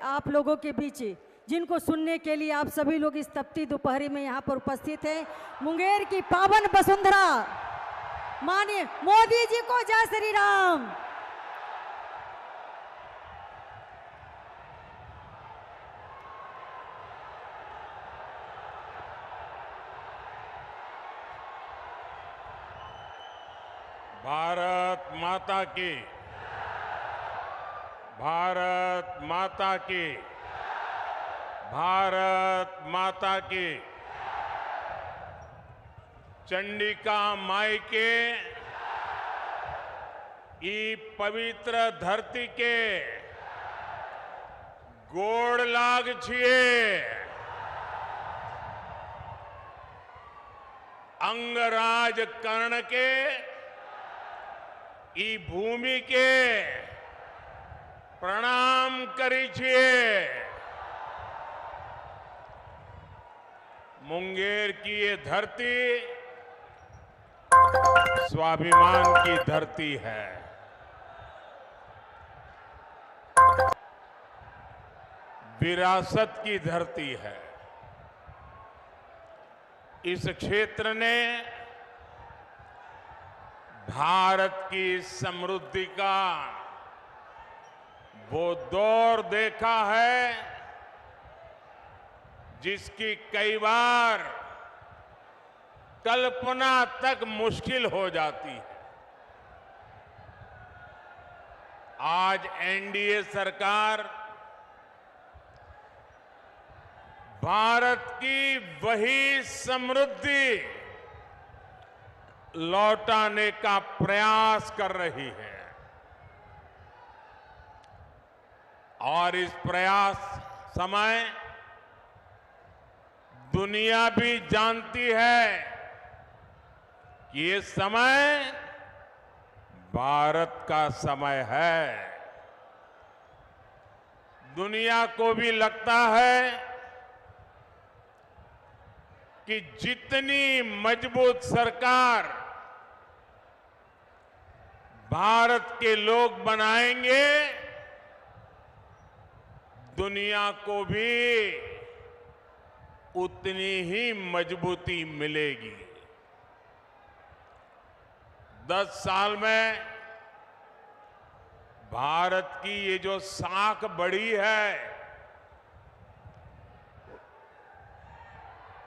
आप लोगों के बीच, जिनको सुनने के लिए आप सभी लोग इस तपती दोपहरी में यहाँ पर उपस्थित हैं। मुंगेर की पावन वसुंधरा माननीय मोदी जी को जय श्री राम। भारत माता की, भारत माता की, भारत माता की। चंडिका माई के ई पवित्र धरती के गोड़ लाग छिए। अंगराज कर्ण के ई भूमि के प्रणाम करी छिए। मुंगेर की ये धरती स्वाभिमान की धरती है। विरासत की धरती है। इस क्षेत्र ने भारत की समृद्धि का वो दौर देखा है जिसकी कई बार कल्पना तक मुश्किल हो जाती है। आज एनडीए सरकार भारत की वही समृद्धि लौटाने का प्रयास कर रही है और इस प्रयास समय दुनिया भी जानती है कि ये समय भारत का समय है। दुनिया को भी लगता है कि जितनी मजबूत सरकार भारत के लोग बनाएंगे, दुनिया को भी उतनी ही मजबूती मिलेगी। 10 साल में भारत की ये जो साख बढ़ी है,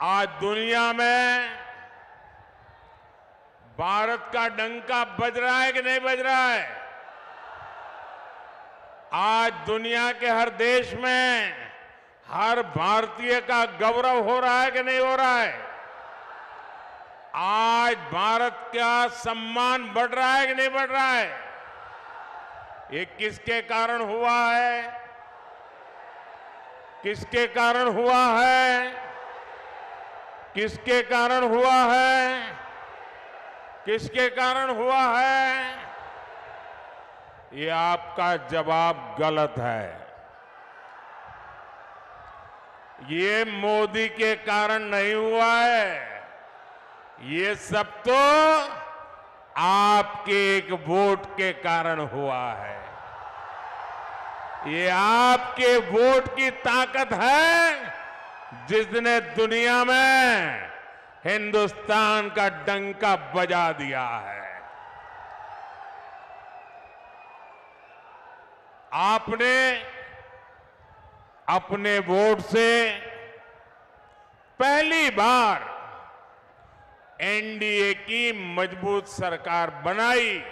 आज दुनिया में भारत का डंका बज रहा है कि नहीं बज रहा है? आज दुनिया के हर देश में हर भारतीय का गौरव हो रहा है कि नहीं हो रहा है? आज भारत का सम्मान बढ़ रहा है कि नहीं बढ़ रहा है? ये किसके कारण हुआ है? किसके कारण हुआ है? किसके कारण हुआ है? किसके कारण हुआ है? ये आपका जवाब गलत है। ये मोदी के कारण नहीं हुआ है। ये सब तो आपके एक वोट के कारण हुआ है। ये आपके वोट की ताकत है जिसने दुनिया में हिंदुस्तान का डंका बजा दिया है। आपने अपने वोट से पहली बार एनडीए की मजबूत सरकार बनाई,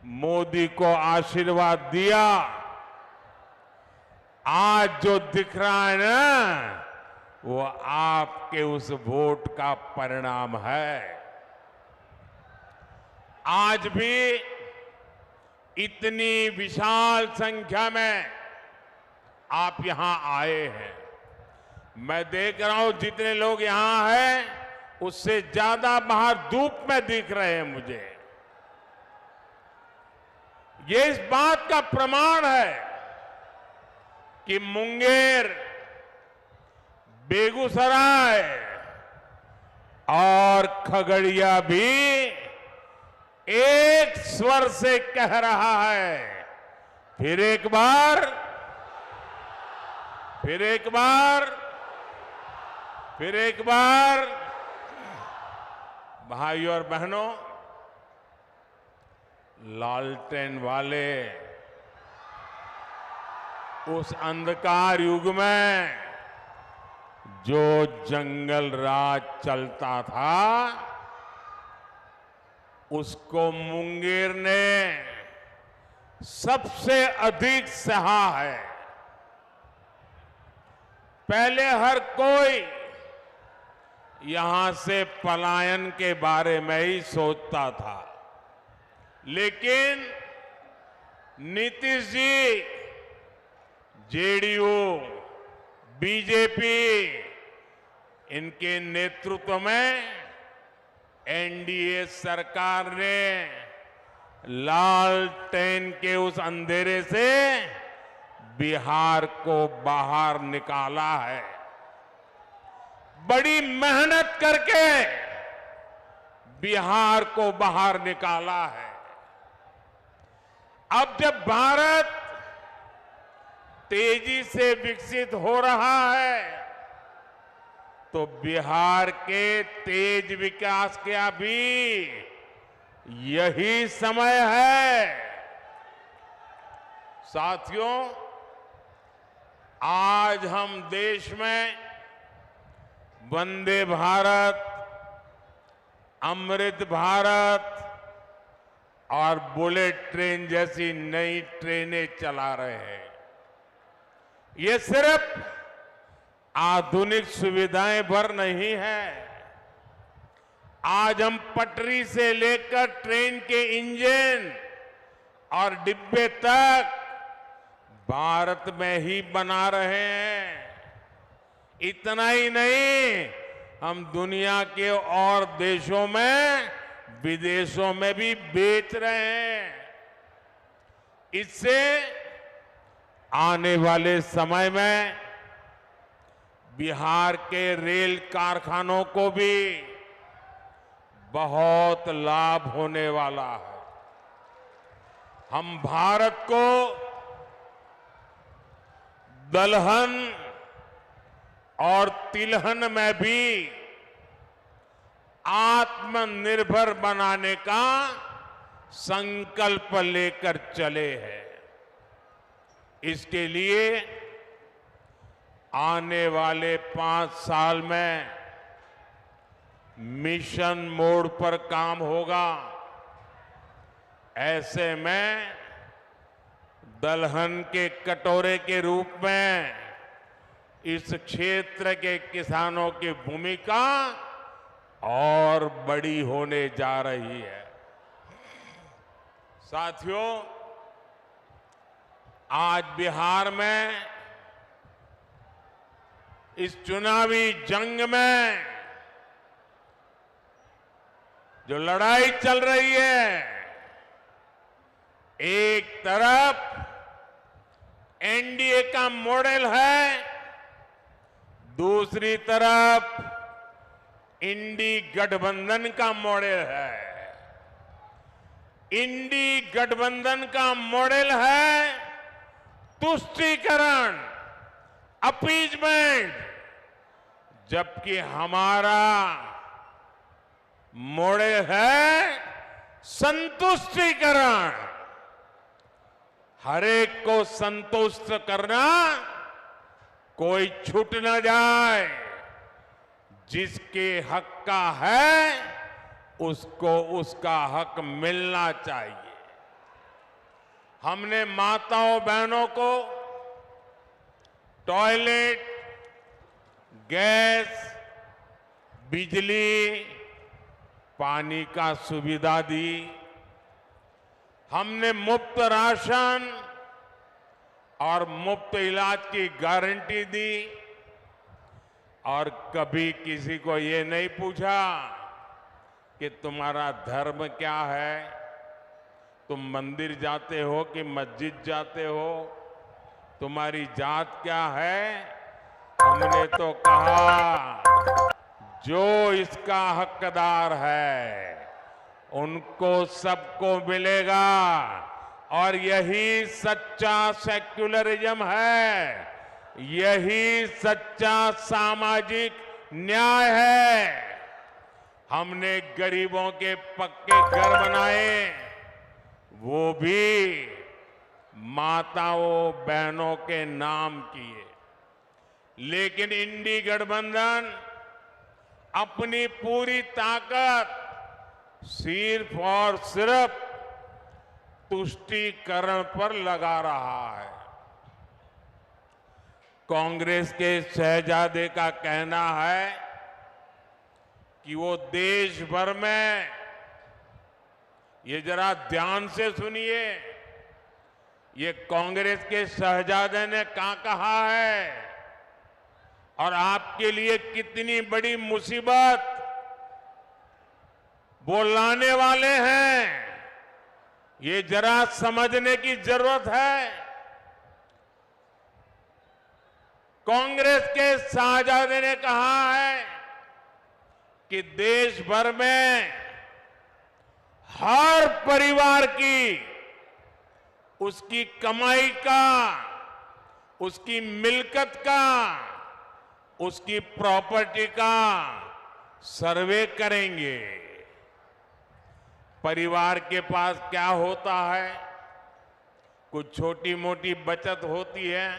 मोदी को आशीर्वाद दिया। आज जो दिख रहा है ना, वो आपके उस वोट का परिणाम है। आज भी इतनी विशाल संख्या में आप यहां आए हैं। मैं देख रहा हूं जितने लोग यहां हैं उससे ज्यादा बाहर धूप में दिख रहे हैं मुझे। ये इस बात का प्रमाण है कि मुंगेर, बेगूसराय और खगड़िया भी एक स्वर से कह रहा है, फिर एक बार फिर एक बार भाइयों और बहनों, लालटेन वाले उस अंधकार युग में जो जंगल राज चलता था, उसको मुंगेर ने सबसे अधिक सहा है। पहले हर कोई यहां से पलायन के बारे में ही सोचता था, लेकिन नीतीश जी, जेडीयू, बीजेपी, इनके नेतृत्व में एनडीए सरकार ने लालटेन के उस अंधेरे से बिहार को बाहर निकाला है। बड़ी मेहनत करके बिहार को बाहर निकाला है। अब जब भारत तेजी से विकसित हो रहा है, तो बिहार के तेज विकास का भी यही समय है। साथियों, आज हम देश में वंदे भारत, अमृत भारत और बुलेट ट्रेन जैसी नई ट्रेनें चला रहे हैं। ये सिर्फ आधुनिक सुविधाएं भर नहीं है। आज हम पटरी से लेकर ट्रेन के इंजन और डिब्बे तक भारत में ही बना रहे हैं। इतना ही नहीं, हम दुनिया के और देशों में, विदेशों में भी बेच रहे हैं। इससे आने वाले समय में बिहार के रेल कारखानों को भी बहुत लाभ होने वाला है। हम भारत को दलहन और तिलहन में भी आत्मनिर्भर बनाने का संकल्प लेकर चले हैं। इसके लिए आने वाले 5 साल में मिशन मोड पर काम होगा। ऐसे में दलहन के कटोरे के रूप में इस क्षेत्र के किसानों की भूमिका और बड़ी होने जा रही है। साथियों, आज बिहार में इस चुनावी जंग में जो लड़ाई चल रही है, एक तरफ एनडीए का मॉडल है, दूसरी तरफ इंडी गठबंधन का मॉडल है। इंडी गठबंधन का मॉडल है तुष्टीकरण, अपीजमेंट, जबकि हमारा मॉडल है संतुष्टीकरण। हरेक को संतुष्ट करना, कोई छूट न जाए। जिसके हक का है उसको उसका हक मिलना चाहिए। हमने माताओं बहनों को टॉयलेट, गैस, बिजली, पानी का सुविधा दी। हमने मुफ्त राशन और मुफ्त इलाज की गारंटी दी। और कभी किसी को ये नहीं पूछा कि तुम्हारा धर्म क्या है, तुम मंदिर जाते हो कि मस्जिद जाते हो, तुम्हारी जात क्या है। हमने तो कहा जो इसका हकदार है उनको सबको मिलेगा, और यही सच्चा सेक्युलरिज्म है। यही सच्चा सामाजिक न्याय है। हमने गरीबों के पक्के घर बनाए, वो भी माताओं बहनों के नाम किए। लेकिन इंडी गठबंधन अपनी पूरी ताकत सिर्फ और सिर्फ तुष्टीकरण पर लगा रहा है। कांग्रेस के शहजादे का कहना है कि वो देश भर में, ये जरा ध्यान से सुनिए, ये कांग्रेस के शहजादे ने क्या कहा है और आपके लिए कितनी बड़ी मुसीबत वो लाने वाले हैं, ये जरा समझने की जरूरत है। कांग्रेस के शहजादे ने कहा है कि देश भर में हर परिवार की उसकी कमाई का, उसकी मिल्कत का, उसकी प्रॉपर्टी का सर्वे करेंगे। परिवार के पास क्या होता है? कुछ छोटी मोटी बचत होती है,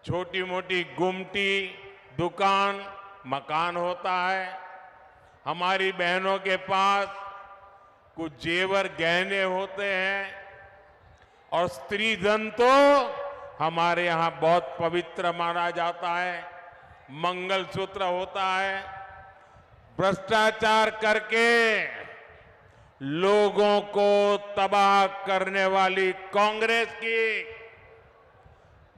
छोटी मोटी गुमटी, दुकान, मकान होता है। हमारी बहनों के पास कुछ जेवर गहने होते हैं, और स्त्री धन तो हमारे यहां बहुत पवित्र माना जाता है, मंगलसूत्र होता है। भ्रष्टाचार करके लोगों को तबाह करने वाली कांग्रेस की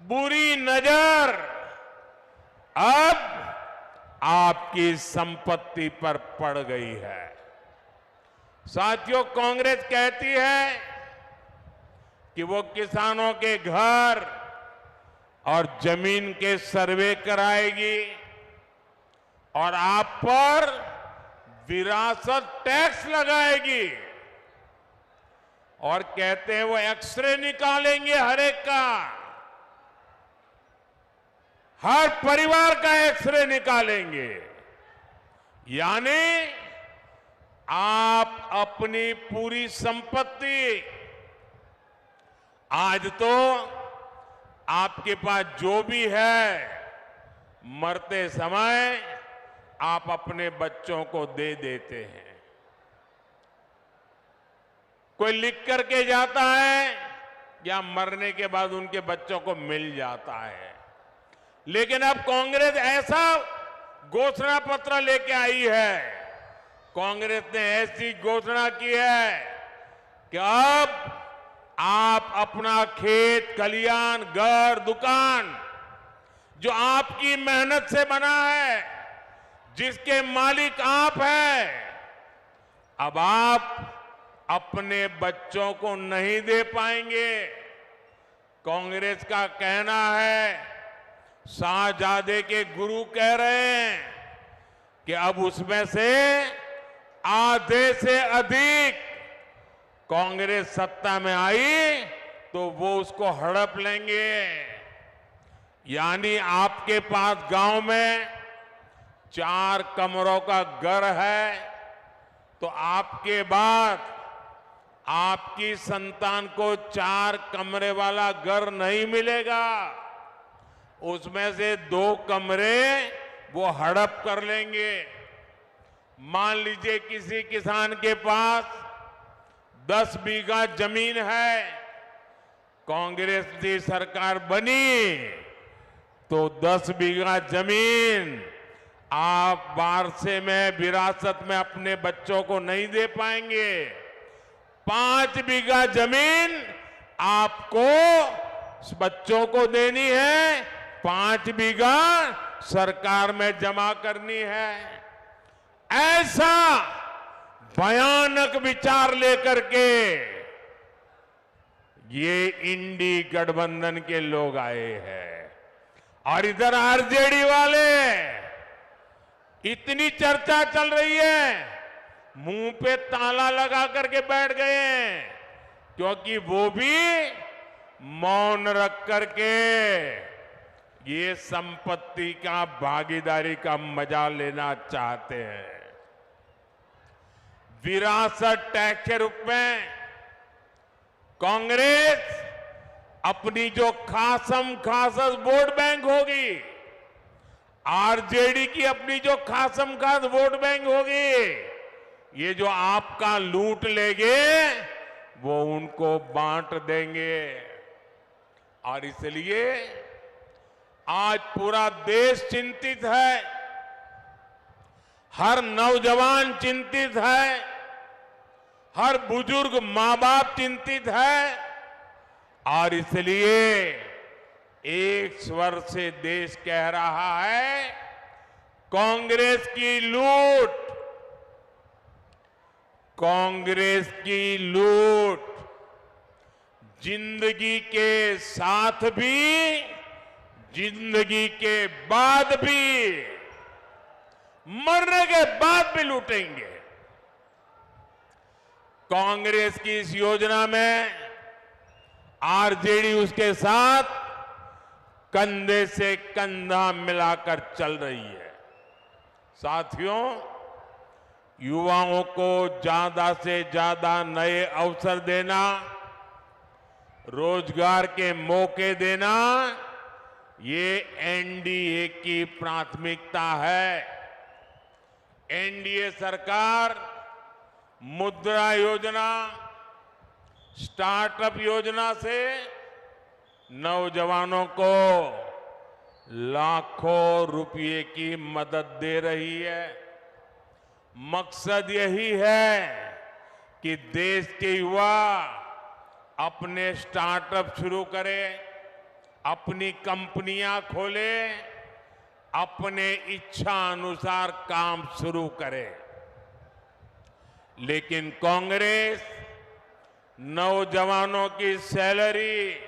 बुरी नजर अब आपकी संपत्ति पर पड़ गई है। साथियों, कांग्रेस कहती है कि वो किसानों के घर और जमीन के सर्वे कराएगी और आप पर विरासत टैक्स लगाएगी, और कहते हैं वो एक्सरे निकालेंगे हर एक का, हर परिवार का एक्सरे निकालेंगे। यानी आप अपनी पूरी संपत्ति, आज तो आपके पास जो भी है, मरते समय आप अपने बच्चों को दे देते हैं। कोई लिख करके जाता है या मरने के बाद उनके बच्चों को मिल जाता है। लेकिन अब कांग्रेस ऐसा घोषणा पत्र लेके आई है, कांग्रेस ने ऐसी घोषणा की है कि अब आप अपना खेत खलियान, घर, दुकान जो आपकी मेहनत से बना है, जिसके मालिक आप हैं, अब आप अपने बच्चों को नहीं दे पाएंगे। कांग्रेस का कहना है, शाहजादे के गुरु कह रहे हैं कि अब उसमें से आधे से अधिक कांग्रेस सत्ता में आई तो वो उसको हड़प लेंगे। यानी आपके पास गांव में 4 कमरों का घर है, तो आपके बाद आपकी संतान को 4 कमरे वाला घर नहीं मिलेगा, उसमें से 2 कमरे वो हड़प कर लेंगे। मान लीजिए किसी किसान के पास 10 बीघा जमीन है, कांग्रेस की सरकार बनी तो 10 बीघा जमीन आप वारसे में, विरासत में अपने बच्चों को नहीं दे पाएंगे। 5 बीघा जमीन आपको बच्चों को देनी है, 5 बीघा सरकार में जमा करनी है। ऐसा भयानक विचार लेकर के ये इंडी गठबंधन के लोग आए हैं, और इधर आरजेडी वाले, इतनी चर्चा चल रही है, मुंह पे ताला लगा करके बैठ गए हैं, क्योंकि वो भी मौन रख करके ये संपत्ति का भागीदारी का मजा लेना चाहते हैं। विरासत टैक्स के रूप में कांग्रेस अपनी जो खासम खास वोट बैंक होगी, आरजेडी की अपनी जो खासम खास वोट बैंक होगी, ये जो आपका लूट लेंगे वो उनको बांट देंगे। और इसलिए आज पूरा देश चिंतित है, हर नौजवान चिंतित है, हर बुजुर्ग मां बाप चिंतित है। और इसलिए एक स्वर से देश कह रहा है, कांग्रेस की लूट, कांग्रेस की लूट जिंदगी के साथ भी, जिंदगी के बाद भी, मरने के बाद भी लूटेंगे। कांग्रेस की इस योजना में आरजेडी उसके साथ कंधे से कंधा मिलाकर चल रही है। साथियों, युवाओं को ज्यादा से ज्यादा नए अवसर देना, रोजगार के मौके देना, ये एनडीए की प्राथमिकता है। एनडीए सरकार मुद्रा योजना, स्टार्टअप योजना से नौजवानों को लाखों रुपए की मदद दे रही है। मकसद यही है कि देश के युवा अपने स्टार्टअप शुरू करें, अपनी कंपनियां खोलें, अपने इच्छा अनुसार काम शुरू करें। लेकिन कांग्रेस नौजवानों की सैलरी,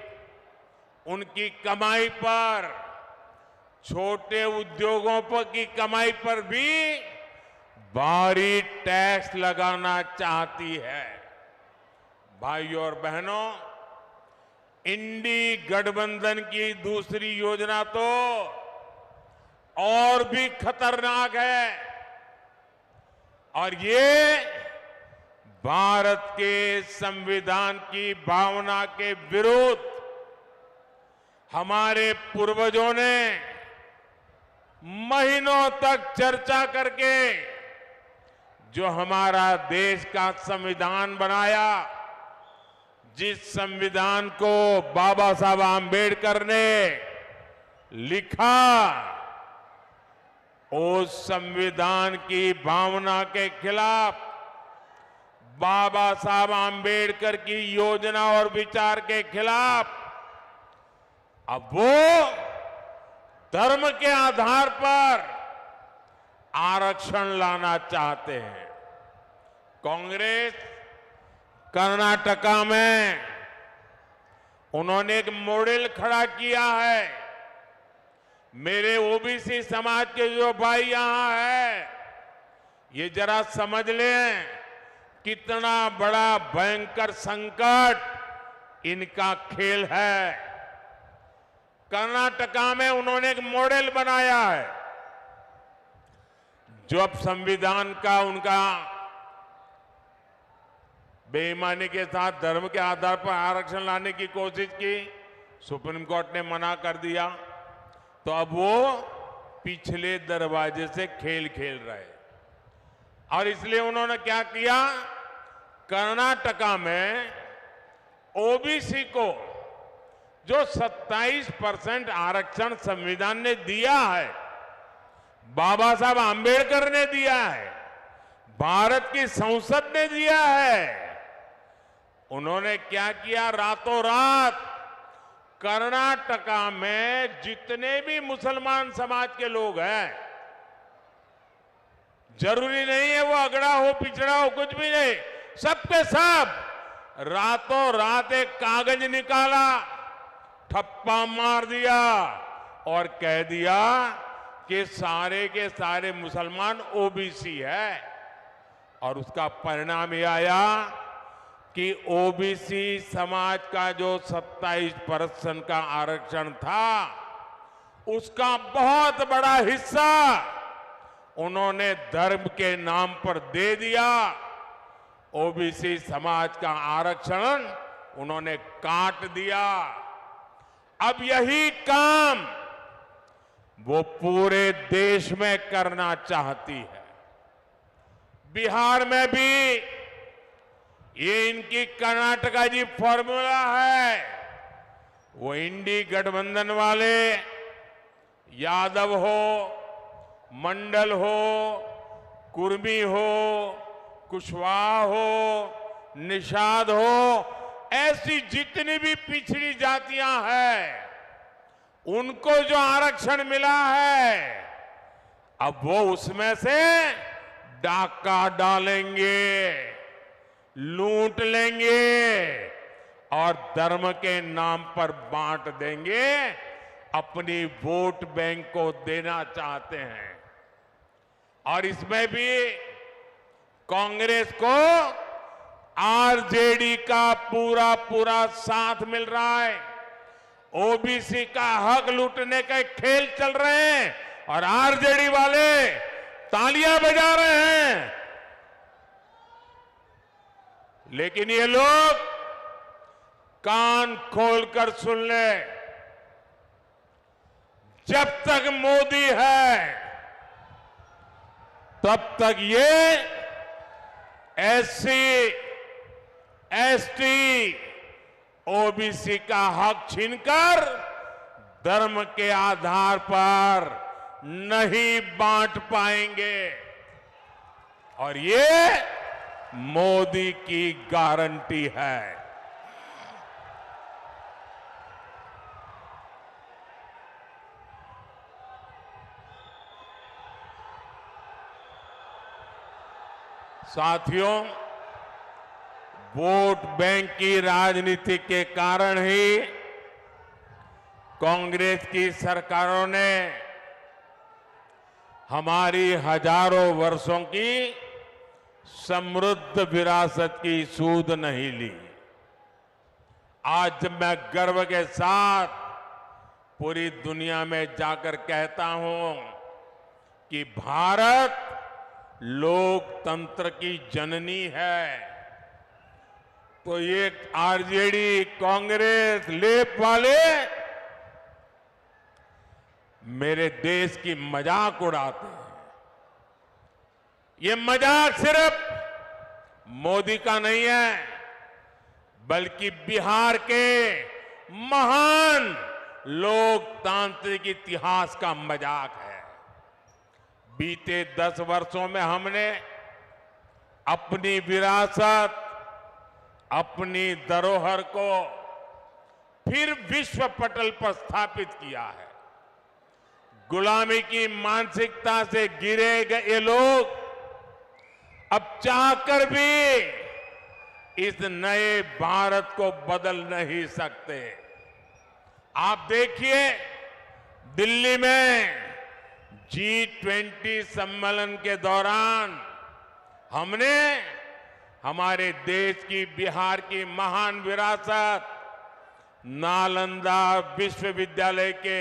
उनकी कमाई पर, छोटे उद्योगों पर की कमाई पर भी भारी टैक्स लगाना चाहती है। भाइयों और बहनों, इंडी गठबंधन की दूसरी योजना तो और भी खतरनाक है, और ये भारत के संविधान की भावना के विरुद्ध हमारे पूर्वजों ने महीनों तक चर्चा करके जो हमारा देश का संविधान बनाया, जिस संविधान को बाबा साहब आम्बेडकर ने लिखा, उस संविधान की भावना के खिलाफ, बाबा साहब आम्बेडकर की योजना और विचार के खिलाफ अब वो धर्म के आधार पर आरक्षण लाना चाहते हैं। कांग्रेस कर्नाटका में उन्होंने एक मॉडल खड़ा किया है। मेरे ओबीसी समाज के जो भाई यहां है, ये जरा समझ लें कितना बड़ा भयंकर संकट इनका खेल है। कर्नाटका में उन्होंने एक मॉडल बनाया है। जो अब संविधान का उनका बेईमानी के साथ धर्म के आधार पर आरक्षण लाने की कोशिश की, सुप्रीम कोर्ट ने मना कर दिया, तो अब वो पिछले दरवाजे से खेल खेल रहे। और इसलिए उन्होंने क्या किया, कर्नाटका में ओबीसी को जो 27% आरक्षण संविधान ने दिया है, बाबा साहब आम्बेडकर ने दिया है, भारत की संसद ने दिया है, उन्होंने क्या किया, रातों रात कर्नाटका में जितने भी मुसलमान समाज के लोग हैं, जरूरी नहीं है वो अगड़ा हो पिछड़ा हो, कुछ भी नहीं, सबके सब रातों रात एक कागज निकाला, ठप्पा मार दिया और कह दिया कि सारे के सारे मुसलमान ओबीसी है। और उसका परिणाम यह आया कि ओबीसी समाज का जो 27% का आरक्षण था, उसका बहुत बड़ा हिस्सा उन्होंने धर्म के नाम पर दे दिया। ओबीसी समाज का आरक्षण उन्होंने काट दिया। अब यही काम वो पूरे देश में करना चाहती है। बिहार में भी ये इनकी कर्नाटका जी फॉर्मूला है। वो इंडी गठबंधन वाले यादव हो, मंडल हो, कुर्मी हो, कुशवाहा हो, निषाद हो, ऐसी जितनी भी पिछड़ी जातियां हैं उनको जो आरक्षण मिला है अब वो उसमें से डाका डालेंगे, लूट लेंगे और धर्म के नाम पर बांट देंगे। अपनी वोट बैंक को देना चाहते हैं। और इसमें भी कांग्रेस को आरजेडी का पूरा साथ मिल रहा है। ओबीसी का हक लूटने के खेल चल रहे हैं और आरजेडी वाले तालियां बजा रहे हैं। लेकिन ये लोग कान खोलकर सुन ले, जब तक मोदी है तब तक ये एससी, एसटी, ओबीसी का हक छीनकर धर्म के आधार पर नहीं बांट पाएंगे। और ये मोदी की गारंटी है। साथियों, वोट बैंक की राजनीति के कारण ही कांग्रेस की सरकारों ने हमारी हजारों वर्षों की समृद्ध विरासत की सूध नहीं ली। आज जब मैं गर्व के साथ पूरी दुनिया में जाकर कहता हूं कि भारत लोकतंत्र की जननी है, तो ये आरजेडी, कांग्रेस, लेप वाले मेरे देश की मजाक उड़ाते हैं। ये मजाक सिर्फ मोदी का नहीं है, बल्कि बिहार के महान लोकतांत्रिक इतिहास का मजाक है। बीते 10 वर्षों में हमने अपनी विरासत, अपनी धरोहर को फिर विश्व पटल पर स्थापित किया है। गुलामी की मानसिकता से गिरे गए लोग अब चाहकर भी इस नए भारत को बदल नहीं सकते। आप देखिए, दिल्ली में G20 सम्मेलन के दौरान हमने हमारे देश की, बिहार की महान विरासत, नालंदा विश्वविद्यालय के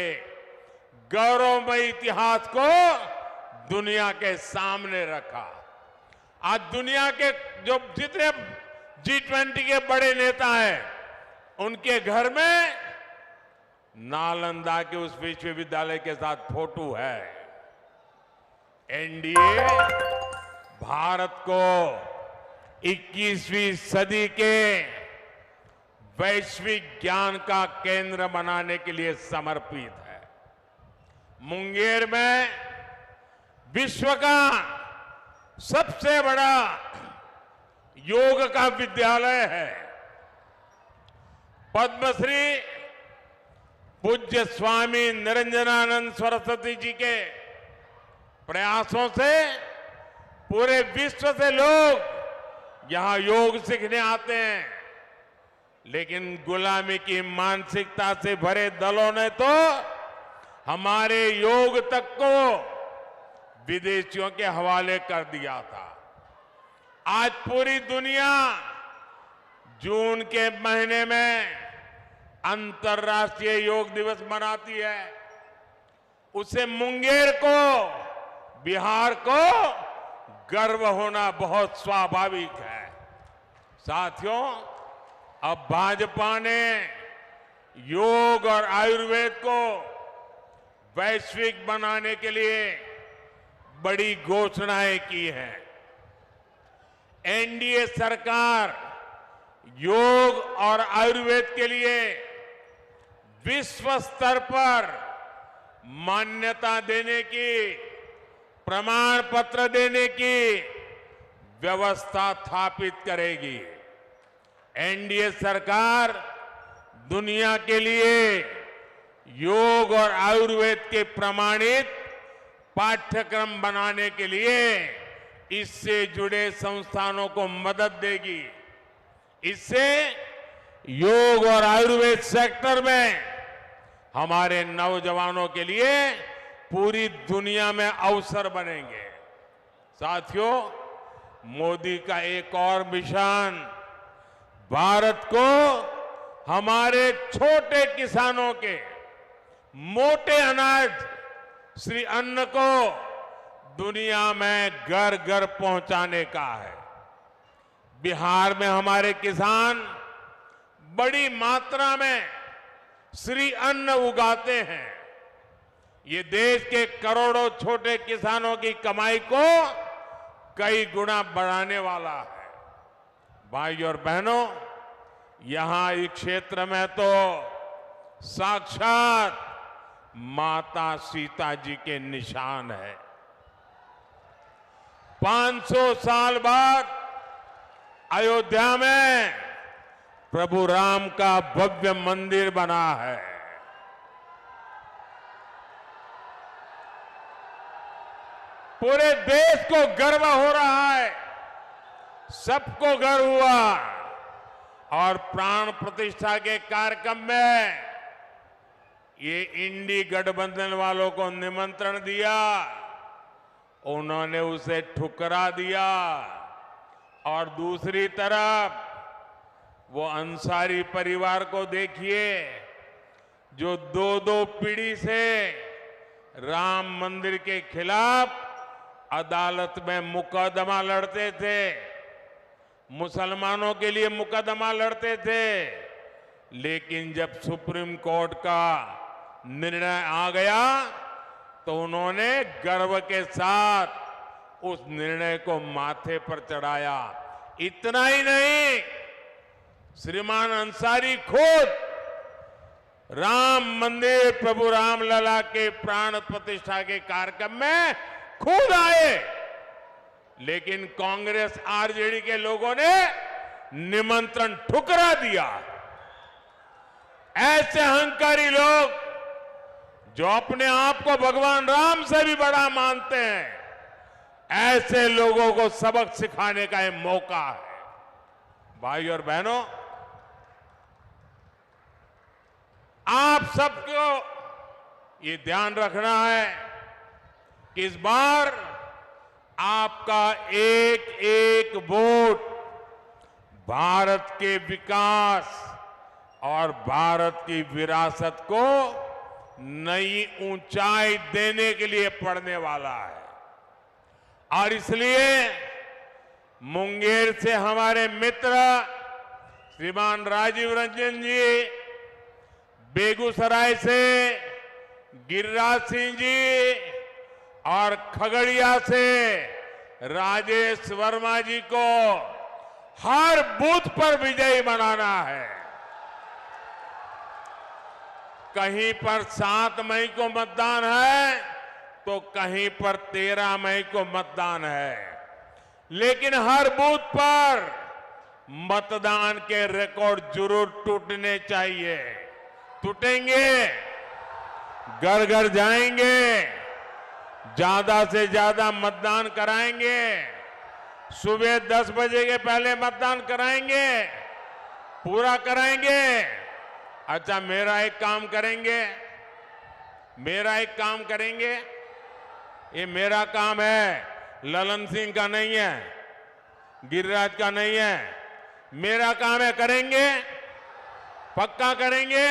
गौरवमय इतिहास को दुनिया के सामने रखा। आज दुनिया के जो जितने G20 के बड़े नेता हैं, उनके घर में नालंदा के उस विश्वविद्यालय के साथ फोटो है। एनडीए भारत को 21वीं सदी के वैश्विक ज्ञान का केंद्र बनाने के लिए समर्पित है। मुंगेर में विश्व का सबसे बड़ा योग का विद्यालय है। पद्मश्री पूज्य स्वामी निरंजनानंद सरस्वती जी के प्रयासों से पूरे विश्व से लोग यहां योग सीखने आते हैं। लेकिन गुलामी की मानसिकता से भरे दलों ने तो हमारे योग तक को विदेशियों के हवाले कर दिया था। आज पूरी दुनिया जून के महीने में अंतर्राष्ट्रीय योग दिवस मनाती है। उसे मुंगेर को, बिहार को गर्व होना बहुत स्वाभाविक है। साथियों, अब भाजपा ने योग और आयुर्वेद को वैश्विक बनाने के लिए बड़ी घोषणाएं की हैं। एनडीए सरकार योग और आयुर्वेद के लिए विश्व स्तर पर मान्यता देने की, प्रमाण पत्र देने की व्यवस्था स्थापित करेगी। एनडीए सरकार दुनिया के लिए योग और आयुर्वेद के प्रमाणित पाठ्यक्रम बनाने के लिए इससे जुड़े संस्थानों को मदद देगी। इससे योग और आयुर्वेद सेक्टर में हमारे नौजवानों के लिए पूरी दुनिया में अवसर बनेंगे। साथियों, मोदी का एक और मिशन भारत को हमारे छोटे किसानों के मोटे अनाज श्री अन्न को दुनिया में घर घर पहुंचाने का है। बिहार में हमारे किसान बड़ी मात्रा में श्री अन्न उगाते हैं। ये देश के करोड़ों छोटे किसानों की कमाई को कई गुना बढ़ाने वाला है। भाई और बहनों, यहां इस क्षेत्र में तो साक्षात माता सीता जी के निशान है। 500 साल बाद अयोध्या में प्रभु राम का भव्य मंदिर बना है। पूरे देश को गर्व हो रहा है, सबको गर्व हुआ। और प्राण प्रतिष्ठा के कार्यक्रम में ये इंडी गठबंधन वालों को निमंत्रण दिया, उन्होंने उसे ठुकरा दिया। और दूसरी तरफ वो अंसारी परिवार को देखिए, जो दो पीढ़ी से राम मंदिर के खिलाफ अदालत में मुकदमा लड़ते थे, मुसलमानों के लिए मुकदमा लड़ते थे। लेकिन जब सुप्रीम कोर्ट का निर्णय आ गया तो उन्होंने गर्व के साथ उस निर्णय को माथे पर चढ़ाया। इतना ही नहीं, श्रीमान अंसारी खुद राम मंदिर प्रभु रामलला के प्राण प्रतिष्ठा के कार्यक्रम में खुद आए, लेकिन कांग्रेस आरजेडी के लोगों ने निमंत्रण ठुकरा दिया। ऐसे अहंकारी लोग जो अपने आप को भगवान राम से भी बड़ा मानते हैं, ऐसे लोगों को सबक सिखाने का ये मौका है। भाई और बहनों, आप सबको ये ध्यान रखना है कि इस बार आपका एक एक वोट भारत के विकास और भारत की विरासत को नई ऊंचाई देने के लिए पड़ने वाला है। और इसलिए मुंगेर से हमारे मित्र श्रीमान राजीव रंजन जी, बेगूसराय से गिरिराज सिंह जी और खगड़िया से राजेश वर्मा जी को हर बूथ पर विजयी बनाना है। कहीं पर 7 मई को मतदान है तो कहीं पर 13 मई को मतदान है, लेकिन हर बूथ पर मतदान के रिकॉर्ड जरूर टूटने चाहिए। टूटेंगे, घर घर जाएंगे, ज्यादा से ज्यादा मतदान कराएंगे, सुबह 10 बजे के पहले मतदान कराएंगे, पूरा कराएंगे। अच्छा, मेरा एक काम करेंगे, ये मेरा काम है, ललन सिंह का नहीं है, गिरिराज का नहीं है, मेरा काम है। करेंगे, पक्का करेंगे।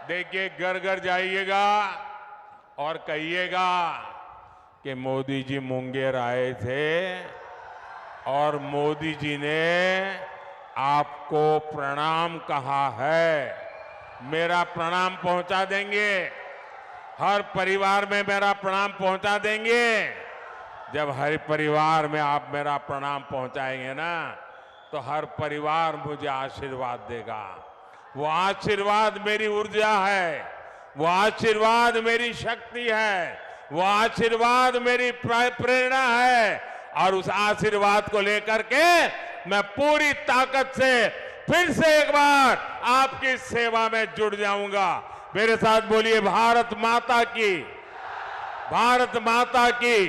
देखिए, घर घर जाइएगा, और कहिएगा कि मोदी जी मुंगेर आए थे और मोदी जी ने आपको प्रणाम कहा है। मेरा प्रणाम पहुंचा देंगे, हर परिवार में मेरा प्रणाम पहुंचा देंगे। जब हर परिवार में आप मेरा प्रणाम पहुंचाएंगे ना, तो हर परिवार मुझे आशीर्वाद देगा। वो आशीर्वाद मेरी ऊर्जा है, वो आशीर्वाद मेरी शक्ति है, वो आशीर्वाद मेरी प्रेरणा है। और उस आशीर्वाद को लेकर के मैं पूरी ताकत से फिर से एक बार आपकी सेवा में जुड़ जाऊंगा। मेरे साथ बोलिए, भारत माता की, भारत माता की,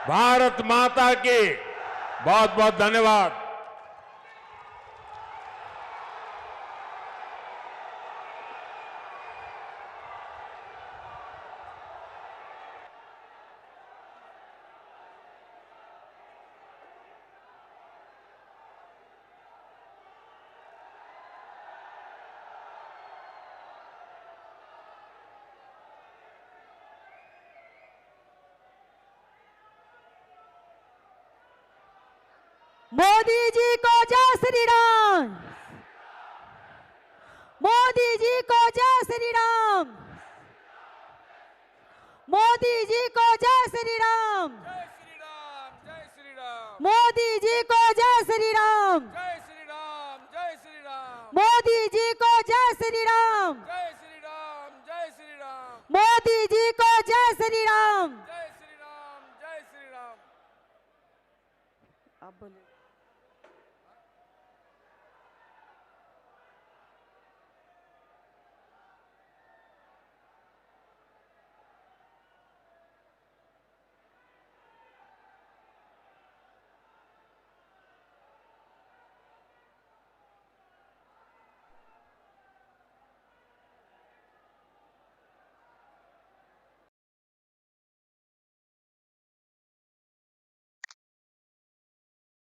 भारत माता की। बहुत बहुत धन्यवाद। मोदी जी को जय श्री राम। मोदी जी को जय श्री राम। मोदी जी को जय श्री राम। जय श्री राम, जय श्री राम, मोदी जी को जय श्री राम। जय श्री राम, जय श्री राम, मोदी जी को जय श्री राम। जय श्री राम, जय श्री राम, मोदी जी को जय श्री राम। जय श्री राम, जय श्री राम। आप बोलिए।